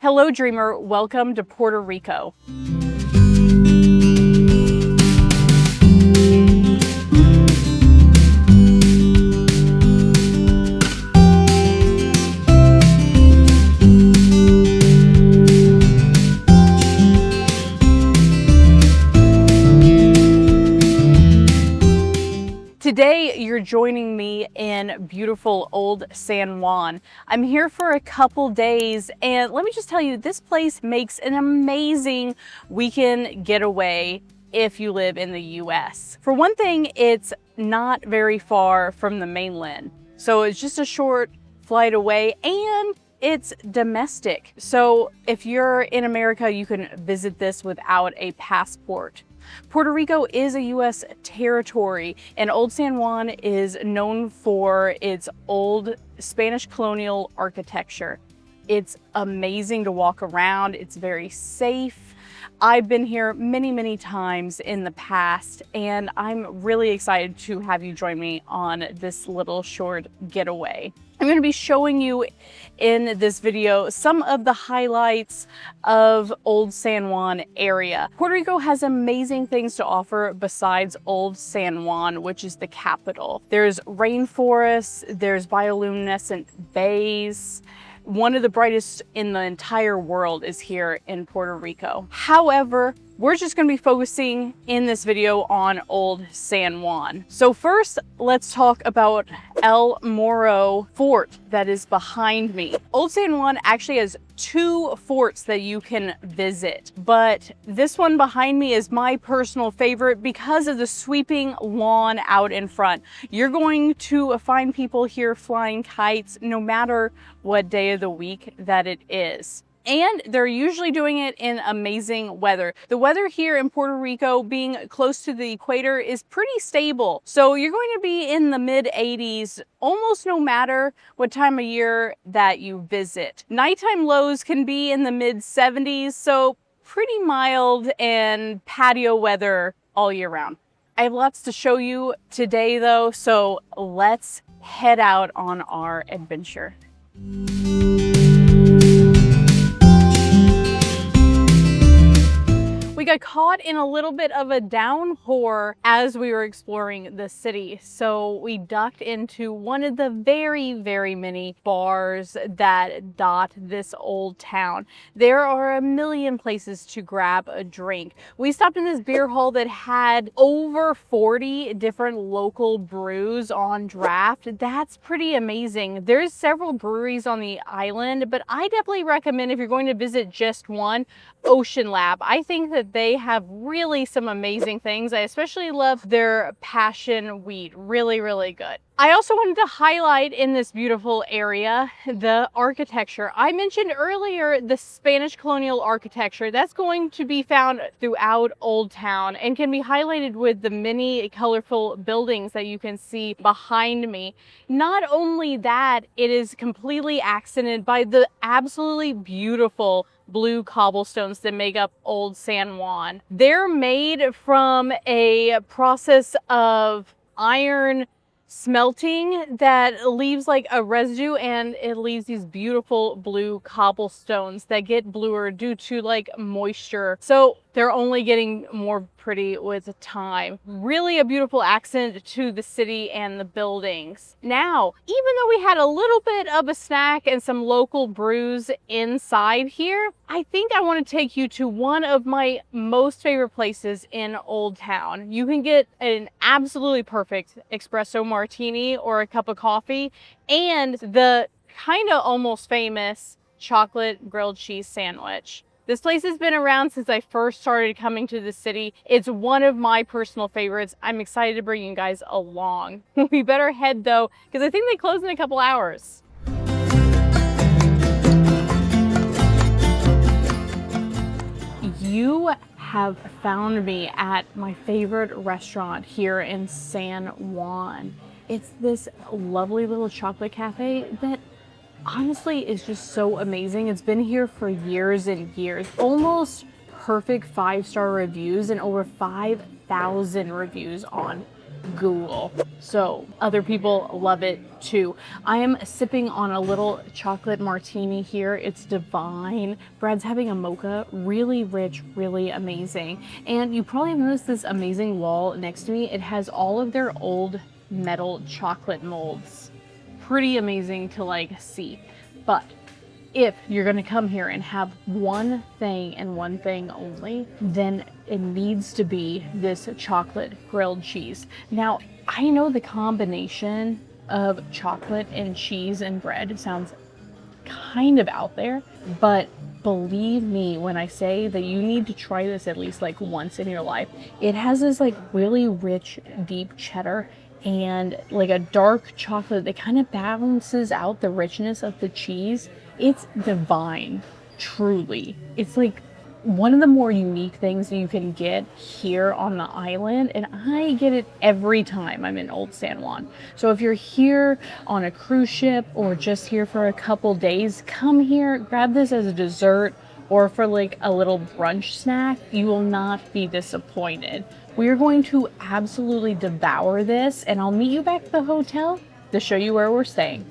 Hello, dreamer. Welcome to Puerto Rico. Today, you're joining me in beautiful Old San Juan. I'm here for a couple days, and let me just tell you, this place makes an amazing weekend getaway if you live in the US. For one thing, it's not very far from the mainland, so it's just a short flight away, and it's domestic. So if you're in America, you can visit this without a passport. Puerto Rico is a U.S. territory, and Old San Juan is known for its old Spanish colonial architecture. It's amazing to walk around. It's very safe. I've been here many times in the past, and I'm really excited to have you join me on this little short getaway. I'm going to be showing you in this video some of the highlights of Old San Juan area. Puerto Rico has amazing things to offer besides Old San Juan, which is the capital. There's rainforests, there's bioluminescent bays. One of the brightest in the entire world is here in Puerto Rico. However, we're just going to be focusing in this video on Old San Juan. So first, let's talk about El Morro Fort that is behind me. Old San Juan actually has two forts that you can visit, but this one behind me is my personal favorite because of the sweeping lawn out in front. You're going to find people here flying kites no matter what day of the week that it is. And they're usually doing it in amazing weather. The weather here in Puerto Rico, being close to the equator, is pretty stable. So you're going to be in the mid 80s almost no matter what time of year that you visit. Nighttime lows can be in the mid 70s, so pretty mild and patio weather all year round. I have lots to show you today though, so let's head out on our adventure. We got caught in a little bit of a downpour as we were exploring the city, so we ducked into one of the very many bars that dot this old town. There are a million places to grab a drink. We stopped in this beer hall that had over 40 different local brews on draft. That's pretty amazing. There's several breweries on the island, but I definitely recommend, if you're going to visit just one, Ocean Lab. I think that they have really some amazing things. I especially love their passion wheat. Really good. I also wanted to highlight in this beautiful area the architecture. I mentioned earlier the Spanish colonial architecture. That's going to be found throughout Old Town and can be highlighted with the many colorful buildings that you can see behind me. Not only that, it is completely accented by the absolutely beautiful blue cobblestones that make up Old San Juan. They're made from a process of iron smelting that leaves like a residue, and it leaves these beautiful blue cobblestones that get bluer due to like moisture. So they're only getting more pretty with time. Really a beautiful accent to the city and the buildings. Now, even though we had a little bit of a snack and some local brews inside here, I think I want to take you to one of my most favorite places in Old Town. You can get an absolutely perfect espresso martini or a cup of coffee and the kind of almost famous chocolate grilled cheese sandwich. This place has been around since I first started coming to the city. It's one of my personal favorites. I'm excited to bring you guys along. We better head though, because I think they close in a couple hours. You have found me at my favorite restaurant here in San Juan. It's this lovely little chocolate cafe that honestly is just so amazing. It's been here for years and years. Almost perfect 5-star reviews and over 5,000 reviews on ghoul. So other people love it too. I am sipping on a little chocolate martini here. It's divine. Brad's having a mocha, really rich, really amazing. And you probably have noticed this amazing wall next to me. It has all of their old metal chocolate molds. Pretty amazing to like see. But if you're gonna come here and have one thing and one thing only, then it needs to be this chocolate grilled cheese. Now, I know the combination of chocolate and cheese and bread sounds kind of out there, but believe me when I say that you need to try this at least like once in your life. It has this like really rich, deep cheddar and like a dark chocolate that kind of balances out the richness of the cheese. It's divine, truly. It's like one of the more unique things that you can get here on the island, and I get it every time I'm in Old San Juan. So if you're here on a cruise ship or just here for a couple days, come here, grab this as a dessert or for like a little brunch snack. You will not be disappointed. We are going to absolutely devour this, and I'll meet you back at the hotel to show you where we're staying.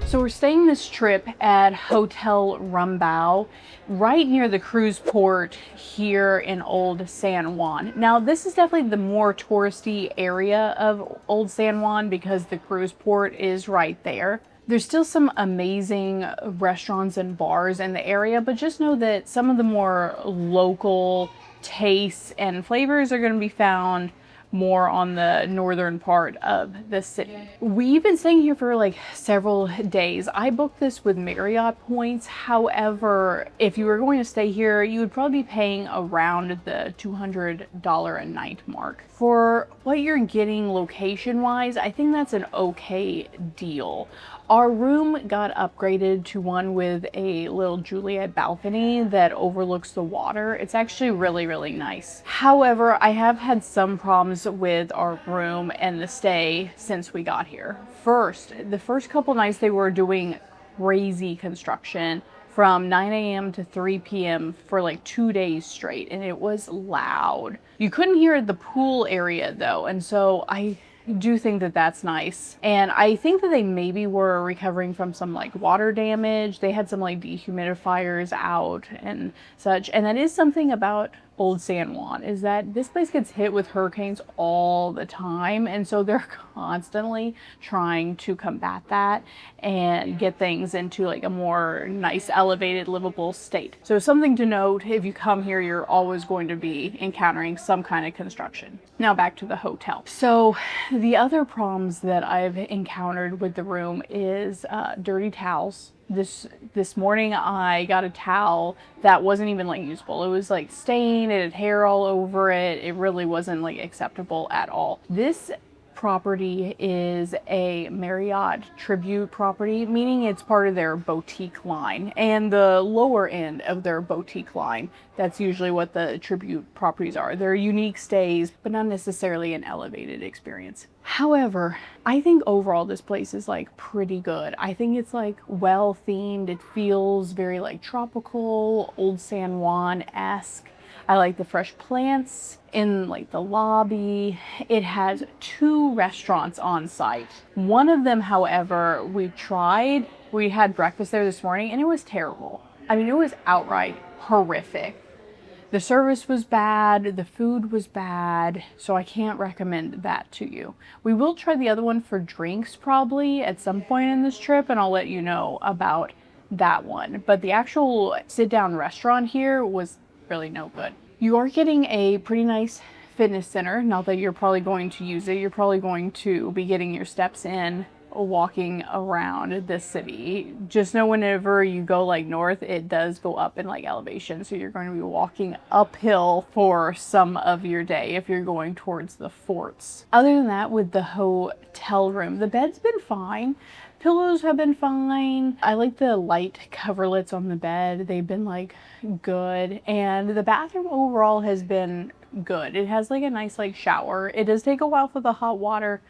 So we're staying this trip at Hotel Rumbao, right near the cruise port here in Old San Juan. Now, this is definitely the more touristy area of Old San Juan because the cruise port is right there. There's still some amazing restaurants and bars in the area, but just know that some of the more local tastes and flavors are going to be found more on the northern part of the city. We've been staying here for like several days. I booked this with Marriott points. However, if you were going to stay here, you would probably be paying around the $200 a night mark. For what you're getting location wise, I think that's an okay deal. Our room got upgraded to one with a little Juliet balcony that overlooks the water. It's actually really, really nice. However, I have had some problems with our room and the stay since we got here. The first couple nights they were doing crazy construction from 9 a.m. to 3 p.m. for like 2 days straight, and it was loud. You couldn't hear the pool area though, and so I do think that that's nice. And I think that they maybe were recovering from some like water damage. They had some like dehumidifiers out and such. And that is something about Old San Juan, is that this place gets hit with hurricanes all the time, and so they're constantly trying to combat that and get things into like a more nice, elevated, livable state. So something to note, if you come here, you're always going to be encountering some kind of construction. Now back to the hotel. So the other problems that I've encountered with the room is dirty towels. This morning I got a towel that wasn't even like usable. It was like stained, it had hair all over it. It really wasn't like acceptable at all. This property is a Marriott tribute property, meaning it's part of their boutique line, and the lower end of their boutique line. That's usually what the tribute properties are. They're unique stays, but not necessarily an elevated experience. However, I think overall this place is like pretty good. I think it's like well themed. It feels very like tropical, Old San Juan-esque. I like the fresh plants in like the lobby. It has 2 restaurants on site. One of them, however, we had breakfast there this morning and it was terrible. I mean, it was outright horrific. The service was bad, the food was bad, so I can't recommend that to you. We will try the other one for drinks probably at some point in this trip, and I'll let you know about that one. But the actual sit-down restaurant here was really no good. You are getting a pretty nice fitness center. Not that you're probably going to use it. You're probably going to be getting your steps in walking around the city. Just know whenever you go like north, it does go up in like elevation. So you're going to be walking uphill for some of your day if you're going towards the forts. Other than that, with the hotel room, the bed's been fine. Pillows have been fine. I like the light coverlets on the bed. They've been like good. And the bathroom overall has been good. It has like a nice like shower. It does take a while for the hot water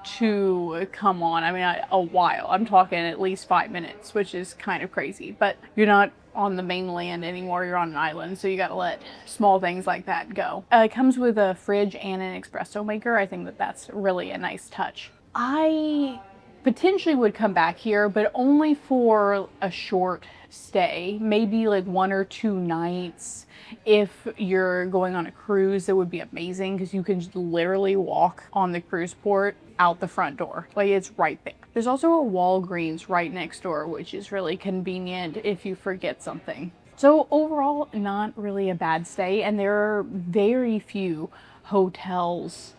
to come on. I mean, a while. I'm talking at least 5 minutes, which is kind of crazy, but you're not on the mainland anymore. You're on an island, so you got to let small things like that go. It comes with a fridge and an espresso maker. I think that that's really a nice touch. I potentially would come back here, but only for a short stay, maybe like 1 or 2 nights. If you're going on a cruise, it would be amazing because you can just literally walk on the cruise port out the front door. Like, it's right there. There's also a Walgreens right next door, which is really convenient if you forget something. So overall, not really a bad stay, and there are very few hotels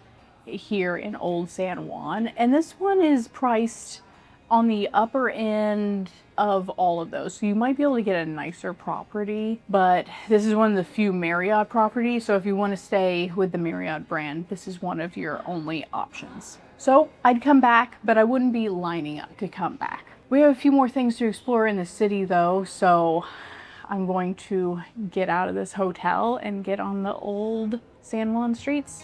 here in Old San Juan, and this one is priced on the upper end of all of those. So you might be able to get a nicer property, but this is one of the few Marriott properties. So if you want to stay with the Marriott brand, this is one of your only options. So I'd come back, but I wouldn't be lining up to come back. We have a few more things to explore in the city though, so I'm going to get out of this hotel and get on the Old San Juan streets.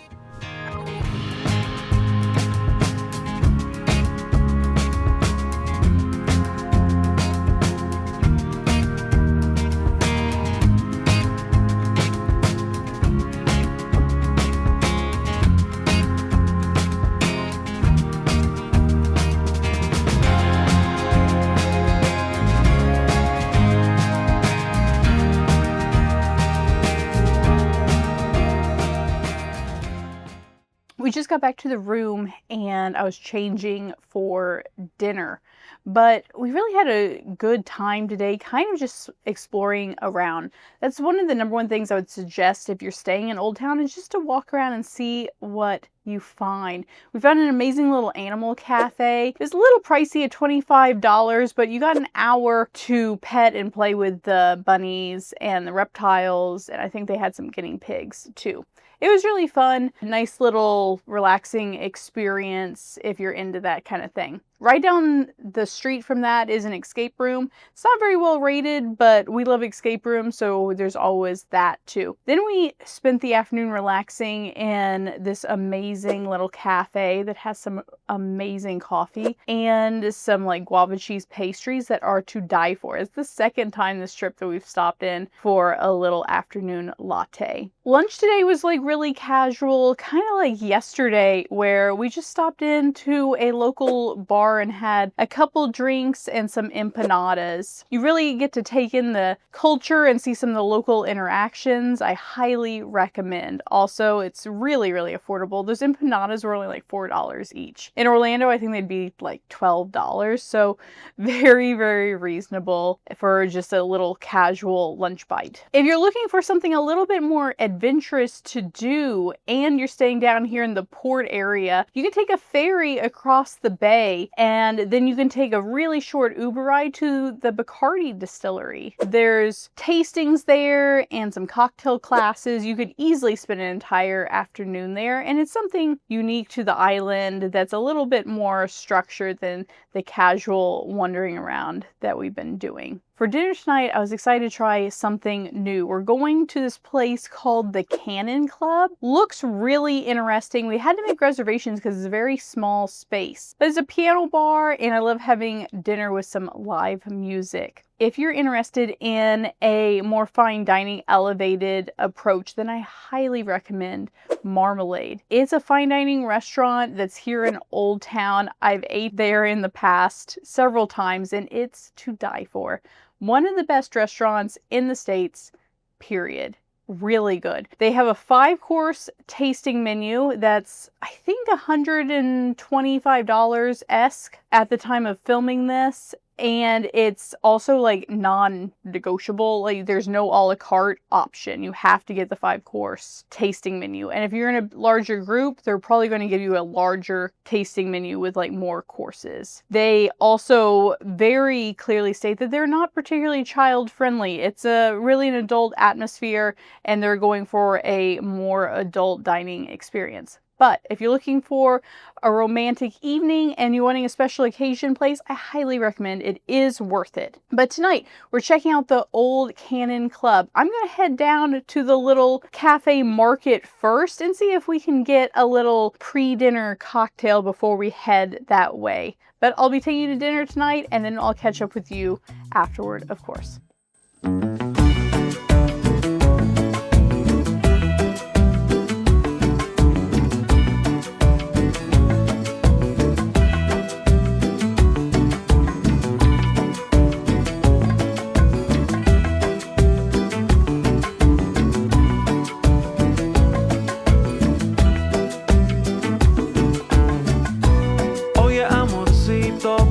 We just got back to the room and I was changing for dinner, but we really had a good time today, kind of just exploring around. That's one of the number one things I would suggest if you're staying in Old Town, is just to walk around and see what you find. We found an amazing little animal cafe. It's a little pricey at $25, but you got an hour to pet and play with the bunnies and the reptiles, and I think they had some guinea pigs too. It was really fun, nice little relaxing experience if you're into that kind of thing. Right down the street from that is an escape room. It's not very well rated, but we love escape rooms, so there's always that too. Then we spent the afternoon relaxing in this amazing little cafe that has some amazing coffee and some like guava cheese pastries that are to die for. It's the second time this trip that we've stopped in for a little afternoon latte. Lunch today was like really casual, kind of like yesterday, where we just stopped into a local bar and had a couple drinks and some empanadas. You really get to take in the culture and see some of the local interactions. I highly recommend. Also, it's really, really affordable. Those empanadas were only like $4 each. In Orlando, I think they'd be like $12. So very, very reasonable for just a little casual lunch bite. If you're looking for something a little bit more adventurous to do and you're staying down here in the port area, you can take a ferry across the bay and then you can take a really short Uber ride to the Bacardi distillery. There's tastings there and some cocktail classes. You could easily spend an entire afternoon there, and it's something unique to the island that's a little bit more structured than the casual wandering around that we've been doing. For dinner tonight, I was excited to try something new. We're going to this place called the Cannon Club. Looks really interesting. We had to make reservations because it's a very small space. But it's a piano bar, and I love having dinner with some live music. If you're interested in a more fine dining elevated approach, then I highly recommend Marmalade. It's a fine dining restaurant that's here in Old Town. I've ate there in the past several times and it's to die for. One of the best restaurants in the States, period. Really good. They have a 5-course tasting menu that's, I think, $125-esque at the time of filming this. And it's also like non-negotiable. Like, there's no a la carte option. You have to get the 5-course tasting menu. And if you're in a larger group, they're probably going to give you a larger tasting menu with like more courses. They also very clearly state that they're not particularly child friendly. It's really an adult atmosphere, and they're going for a more adult dining experience. But if you're looking for a romantic evening and you're wanting a special occasion place, I highly recommend it. Is worth it. But tonight, we're checking out the Old Cannon Club. I'm going to head down to the little cafe market first and see if we can get a little pre-dinner cocktail before we head that way. But I'll be taking you to dinner tonight, and then I'll catch up with you afterward, of course.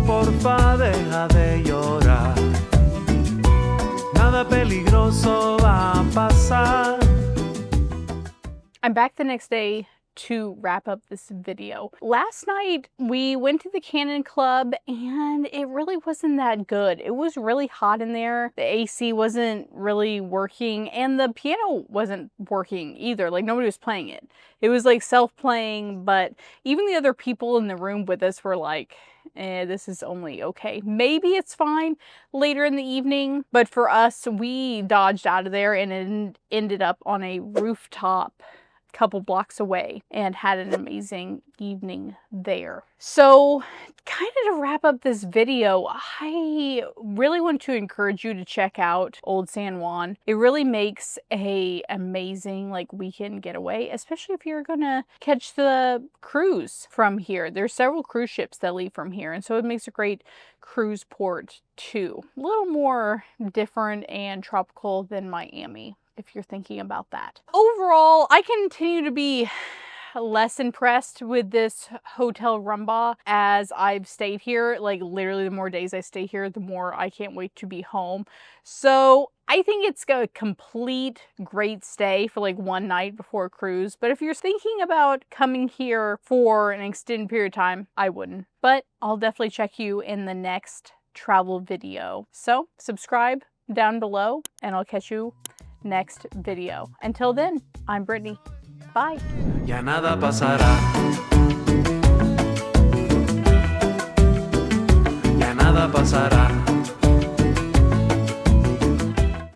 Porfa, deja de llorar. Nada peligroso va a pasar. I'm back the next day to wrap up this video. Last night we went to the Cannon Club and it really wasn't that good. It was really hot in there. The AC wasn't really working and the piano wasn't working either. Like nobody was playing it. It was like self-playing, but even the other people in the room with us were like, this is only okay. Maybe it's fine later in the evening, but for us, we dodged out of there and it ended up on a rooftop couple blocks away and had an amazing evening there. So kind of to wrap up this video, I really want to encourage you to check out Old San Juan. It really makes a amazing like weekend getaway, especially if you're gonna catch the cruise from here. There's several cruise ships that leave from here, and so it makes a great cruise port too. A little more different and tropical than Miami, if you're thinking about that. Overall, I continue to be less impressed with this Hotel Rumba as I've stayed here. Like literally the more days I stay here, the more I can't wait to be home. So I think it's a complete great stay for like one night before a cruise. But if you're thinking about coming here for an extended period of time, I wouldn't. But I'll definitely check you in the next travel video. So subscribe down below and I'll catch you next video. Until then, I'm Brittany. Bye. Ya nada pasará. Ya nada pasará.